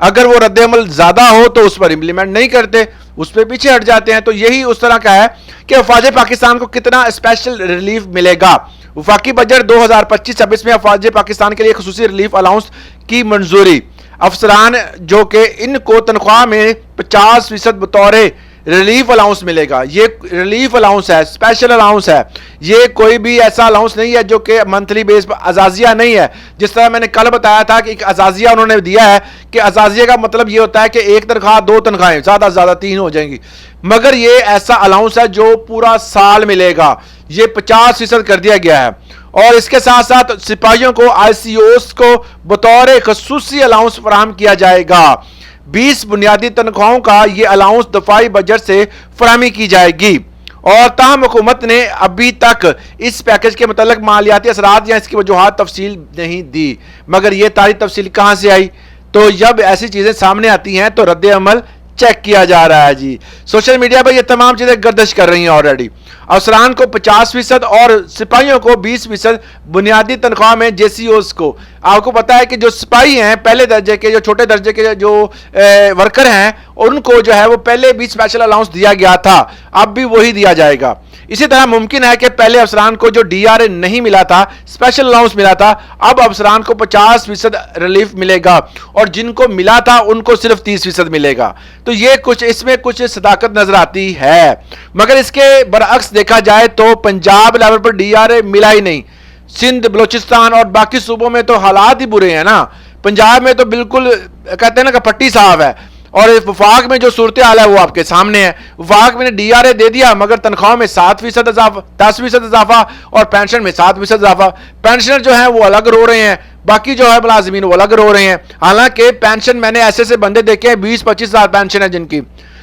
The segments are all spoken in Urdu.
اگر وہ رد عمل زیادہ ہو تو اس پر امپلیمنٹ نہیں کرتے, اس پہ پیچھے ہٹ جاتے ہیں. تو یہی اس طرح کا ہے کہ افواج پاکستان کو کتنا اسپیشل ریلیف ملے گا. وفاقی بجٹ 2025-26 میں افواج پاکستان کے لیے خصوصی ریلیف الاؤنس کی منظوری. افسران جو کہ ان کو تنخواہ میں 50% بطور ریلیف الاؤنس ملے گا. یہ ریلیف الاؤنس ہے, اسپیشل الاؤنس ہے, یہ کوئی بھی ایسا الاؤنس نہیں ہے جو کہ منتھلی بیس پر ازازیہ نہیں ہے. جس طرح میں نے کل بتایا تھا کہ ایک ازازیہ انہوں نے دیا ہے کہ ازازیہ کا مطلب یہ ہوتا ہے کہ ایک تنخواہ 2 تنخواہیں, زیادہ سے زیادہ 3 ہو جائیں گی, مگر یہ ایسا الاؤنس ہے جو پورا سال ملے گا. یہ 50% کر دیا گیا ہے. اور اس کے ساتھ ساتھ سپاہیوں کو آئی سی اوز کو بطور خصوصی الاؤنس فراہم کیا جائے گا. 20 بنیادی تنخواہوں کا یہ الاؤنس دفاعی بجٹ سے فراہمی کی جائے گی. اور تاہم حکومت نے ابھی تک اس پیکج کے متعلق مالیاتی اثرات یا اس کی وجوہات تفصیل نہیں دی. مگر یہ تاریخ تفصیل کہاں سے آئی؟ تو جب ایسی چیزیں سامنے آتی ہیں تو رد عمل چیک کیا جا رہا ہے. جی سوشل میڈیا پر یہ تمام چیزیں گردش کر رہی ہیں آلریڈی. افسران کو 50% اور سپاہیوں کو 20% بنیادی تنخواہ میں جے سی اوز کو. آپ کو پتا ہے کہ جو سپاہی ہیں پہلے درجے کے, جو چھوٹے درجے کے جو ورکر ہیں, ان کو جو ہے وہ پہلے بھی اسپیشل الاؤنس دیا گیا تھا, اب بھی وہی دیا جائے گا. اسی طرح ممکن ہے کہ پہلے افسران کو جو ڈی آر اے نہیں ملا تھا, اسپیشل الاؤنس ملا تھا, اب افسران کو 50% ریلیف ملے گا, اور جن کو ملا تھا ان کو صرف 30% ملے گا. تو یہ کچھ اس میں کچھ صداقت نظر آتی ہے. مگر اس کے برعکس دیکھا جائے تو پنجاب لیول پر ڈی آر اے ملا ہی نہیں. سندھ, بلوچستان اور باقی صوبوں میں تو حالات ہی برے ہیں نا. پنجاب میں تو بالکل کہتے ہیں نا کہ پٹی صاف ہے, اور وفاق میں جو صورتحال ہے وہ آپ کے سامنے ہے. وفاق میں نے ڈی آر اے دے دیا, مگر تنخواہ میں 7% اضافہ, 10% اضافہ, اور پینشن میں 7% اضافہ. پینشنر جو ہیں وہ الگ رو رہے ہیں, باقی جو ہے ملازمین وہ الگ رو رہے ہیں. حالانکہ پینشن میں نے ایسے بندے دیکھے ہیں 20-25 ہزار پینشن ہے جن کی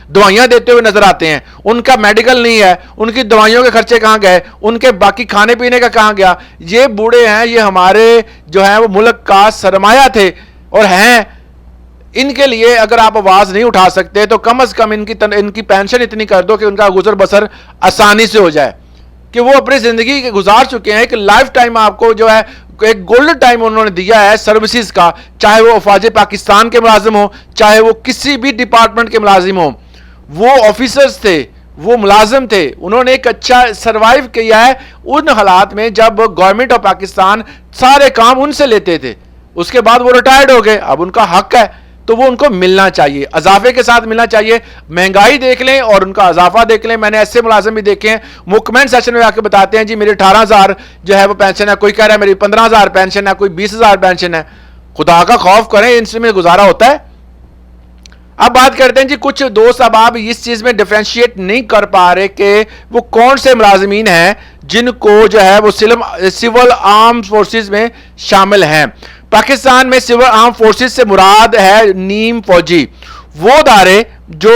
دوائیاں دیتے ہوئے نظر آتے ہیں, ان کا میڈیکل نہیں ہے, ان کی دوائیوں کے خرچے کہاں گئے, ان کے باقی کھانے پینے کا کہاں گیا. یہ بوڑھے ہیں, یہ ہمارے جو ہیں وہ ملک کا سرمایہ تھے اور ہیں. ان کے لیے اگر آپ آواز نہیں اٹھا سکتے تو کم از کم ان کی پینشن اتنی کر دو کہ ان کا گزر بسر آسانی سے ہو جائے, کہ وہ اپنی زندگی کے گزار چکے ہیں. کہ لائف ٹائم آپ کو جو ہے ایک گولڈن ٹائم انہوں نے دیا ہے سروسز کا, چاہے وہ افواج پاکستان کے ملازم ہوں, چاہے وہ کسی بھی ڈپارٹمنٹ کے ملازم ہوں. وہ آفیسرز تھے, وہ ملازم تھے, انہوں نے ایک اچھا سروائیو کیا ہے ان حالات میں جب گورنمنٹ آف پاکستان سارے کام ان سے لیتے تھے. اس کے بعد وہ ریٹائرڈ ہو گئے, اب ان کا حق ہے تو وہ ان کو ملنا چاہیے, اضافے کے ساتھ ملنا چاہیے. مہنگائی دیکھ لیں اور ان کا اضافہ دیکھ لیں. میں نے ایسے ملازم بھی دیکھے ہیں وہ کمنٹ سیشن میں آ کے بتاتے ہیں جی میری 18,000 جو ہے وہ پینشن ہے, کوئی کہہ رہا ہے میری 15,000 پینشن ہے, کوئی 20,000 پینشن ہے. خدا کا خوف کریں, ان سے میں گزارا ہوتا ہے. اب بات کرتے ہیں جی کچھ دوست اب آپ اس چیز میں ڈیفرینشیٹ نہیں کر پا رہے کہ وہ کون سے ملازمین ہیں جن کو جو ہے وہ سول آرم فورسز میں شامل ہیں. پاکستان میں سول آرم فورسز سے مراد ہے نیم فوجی, وہ ادارے جو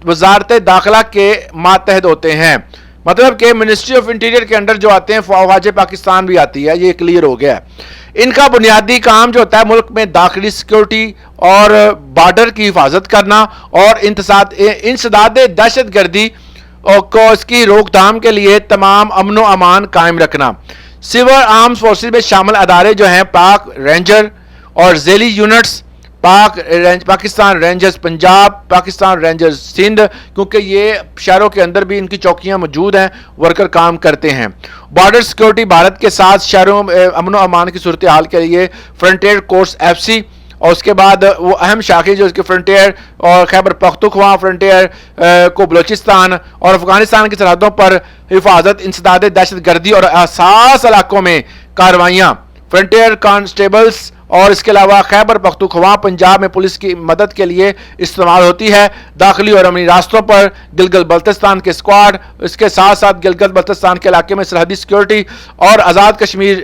وزارت داخلہ کے ماتحت ہوتے ہیں. مطلب کہ منسٹری آف انٹیریئر کے انڈر جو آتے ہیں, فوج پاکستان بھی آتی ہے, یہ کلیئر ہو گیا ہے. ان کا بنیادی کام جو ہوتا ہے ملک میں داخلی سیکیورٹی اور بارڈر کی حفاظت کرنا اور انسداد دہشت گردی کو اس کی روک تھام کے لیے تمام امن و امان قائم رکھنا. سول آرمز فورسز میں شامل ادارے جو ہیں پاک رینجر اور ذیلی units, Pakistan rangers Punjab, Pakistan rangers Sindh, کیونکہ یہ شہروں کے اندر بھی ان کی چوکیاں موجود ہیں, ورکر کام کرتے ہیں. بارڈر سیکیورٹی بھارت کے ساتھ شہروں میں امن و امان کی صورتحال کے لیے فرنٹیئر کورس ایف سی, اور اس کے بعد وہ اہم شاخیں جو اس کے فرنٹیئر اور خیبر پختونخوا فرنٹیئر کو بلوچستان اور افغانستان کی سرحدوں پر حفاظت, انسداد دہشت گردی اور حساس علاقوں میں کارروائیاں, فرنٹیئر کانسٹیبلز, اور اس کے علاوہ خیبر پختونخوا پنجاب میں پولیس کی مدد کے لیے استعمال ہوتی ہے. داخلی اور امنی راستوں پر گلگت بلتستان کے اسکواڈ, اس کے ساتھ ساتھ گلگت بلتستان کے علاقے میں سرحدی سیکیورٹی اور آزاد کشمیر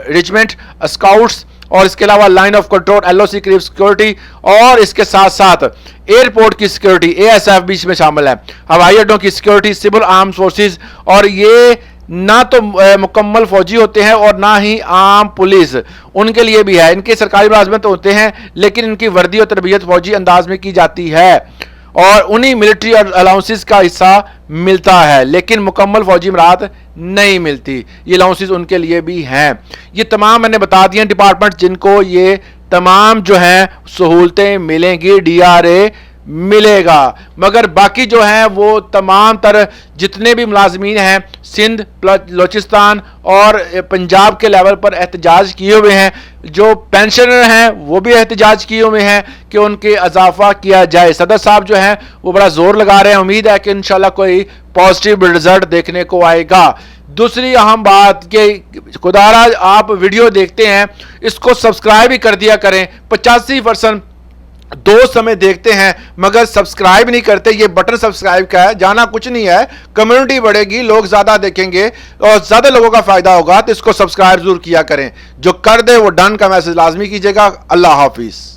ریجمنٹ اسکاؤٹس, اور اس کے علاوہ line of control L O C قریب سیکیورٹی, اور اس کے ساتھ ساتھ ایئرپورٹ کی سیکیورٹی اے ایس ایف بھی اس میں شامل ہے, ہوائی اڈوں کی سیکیورٹی سول آرمز فورسز. اور یہ نہ تو مکمل فوجی ہوتے ہیں اور نہ ہی عام پولیس, ان کے لیے بھی ہے. ان کے سرکاری ملازمت ہوتے ہیں لیکن ان کی وردی اور تربیت فوجی انداز میں کی جاتی ہے اور انہی ملٹری اور الاؤنسز کا حصہ ملتا ہے, لیکن مکمل فوجی مراحت نہیں ملتی. یہ الاؤنسز ان کے لیے بھی ہیں. یہ تمام میں نے بتا دیے ڈپارٹمنٹ جن کو یہ تمام جو ہیں سہولتیں ملیں گی, ڈی آر اے ملے گا. مگر باقی جو ہیں وہ تمام تر جتنے بھی ملازمین ہیں سندھ, بلوچستان اور پنجاب کے لیول پر احتجاج کیے ہوئے ہیں. جو پینشنر ہیں وہ بھی احتجاج کیے ہوئے ہیں کہ ان کے اضافہ کیا جائے. صدر صاحب جو ہیں وہ بڑا زور لگا رہے ہیں, امید ہے کہ انشاءاللہ کوئی پازیٹیو رزلٹ دیکھنے کو آئے گا. دوسری اہم بات کہ خدارا آپ ویڈیو دیکھتے ہیں اس کو سبسکرائب ہی کر دیا کریں. 85% دوست ہمیں دیکھتے ہیں مگر سبسکرائب نہیں کرتے. یہ بٹن سبسکرائب کا ہے, جانا کچھ نہیں ہے, کمیونٹی بڑھے گی, لوگ زیادہ دیکھیں گے اور زیادہ لوگوں کا فائدہ ہوگا, تو اس کو سبسکرائب ضرور کیا کریں. جو کر دے وہ ڈن کا میسج لازمی کیجیے گا. اللہ حافظ.